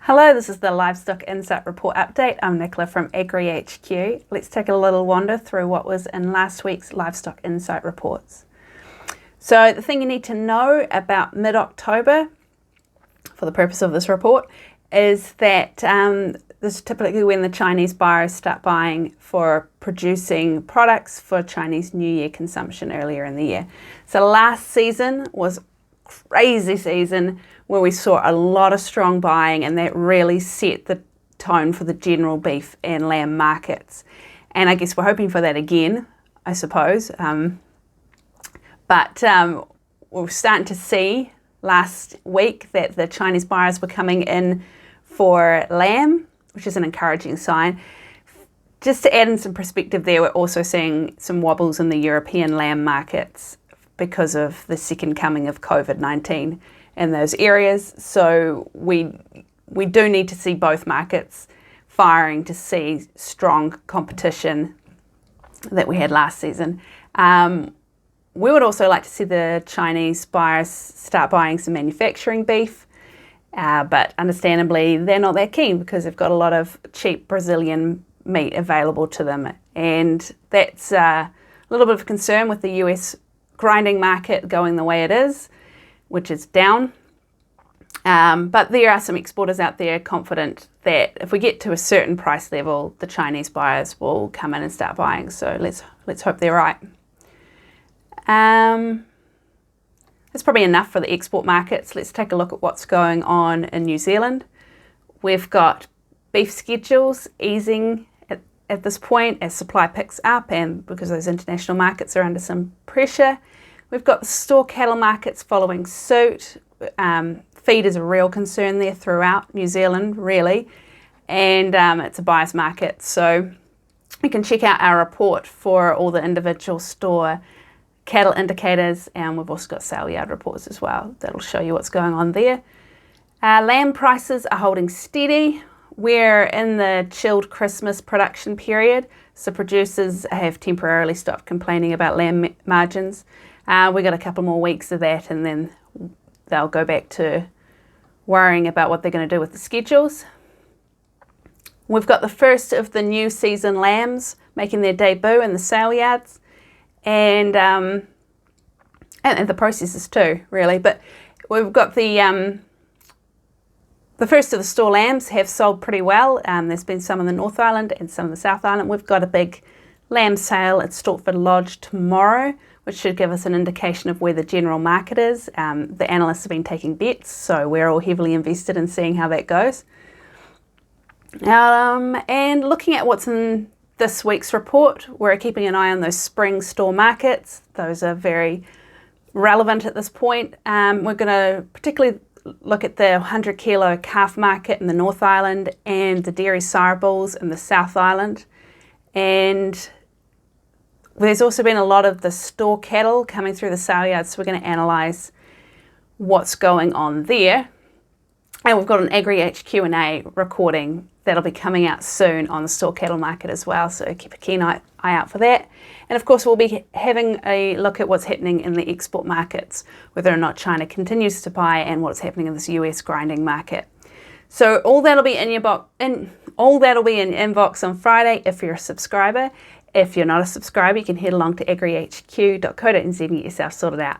Hello, this is the Livestock Insight Report Update. I'm Nicola from AgriHQ. Let's take a little wander through what was in last week's Livestock Insight reports. So the thing you need to know about mid-October, for the purpose of this report, is that this is typically when the Chinese buyers start buying for producing products for Chinese New Year consumption earlier in the year. So last season was crazy season where we saw a lot of strong buying, and that really set the tone for the general beef and lamb markets. And I guess we're hoping for that again, I suppose. But we're starting to see last week that the Chinese buyers were coming in for lamb, which is an encouraging sign. Just to add in some perspective there, we're also seeing some wobbles in the European lamb markets because of the second coming of COVID-19 in those areas. So we do need to see both markets firing to see strong competition that we had last season. We would also like to see the Chinese buyers start buying some manufacturing beef, but understandably they're not that keen because they've got a lot of cheap Brazilian meat available to them, and that's a little bit of a concern with the US grinding market going the way it is, which is down. But there are some exporters out there confident that if we get to a certain price level, the Chinese buyers will come in and start buying. So let's hope they're right. That's probably enough for the export markets. Let's take a look at what's going on in New Zealand. We've got beef schedules easing at this point as supply picks up, and because those international markets are under some pressure. We've got the store cattle markets following suit. Feed is a real concern there throughout New Zealand, really, and it's a buyer's market. So you can check out our report for all the individual store cattle indicators, and we've also got sale yard reports as well. That'll show you what's going on there. Lamb prices are holding steady. We're in the chilled Christmas production period, so producers have temporarily stopped complaining about lamb margins. We've got a couple more weeks of that, and then they'll go back to worrying about what they're going to do with the schedules. We've got the first of the new season lambs making their debut in the sale yards, and the processors too, really. But we've got the first of the store lambs have sold pretty well. There's been some in the North Island and some in the South Island. We've got a big lamb sale at Stortford Lodge tomorrow, which should give us an indication of where the general market is. The analysts have been taking bets, so we're all heavily invested in seeing how that goes. And looking at what's in this week's report, we're keeping an eye on those spring store markets. Those are very relevant at this point. We're going to particularly look at the 100 kilo calf market in the North Island and the dairy sire bulls in the South Island. And there's also been a lot of the store cattle coming through the sale yards, so we're going to analyse what's going on there. And we've got an AgriHQ Q&A recording that'll be coming out soon on the store cattle market as well, so keep a keen eye out for that. And of course we'll be having a look at what's happening in the export markets, whether or not China continues to buy, and what's happening in this US grinding market. So all that'll be in your inbox on Friday if you're a subscriber. If you're not a subscriber, you can head along to agrihq.co.nz and get yourself sorted out.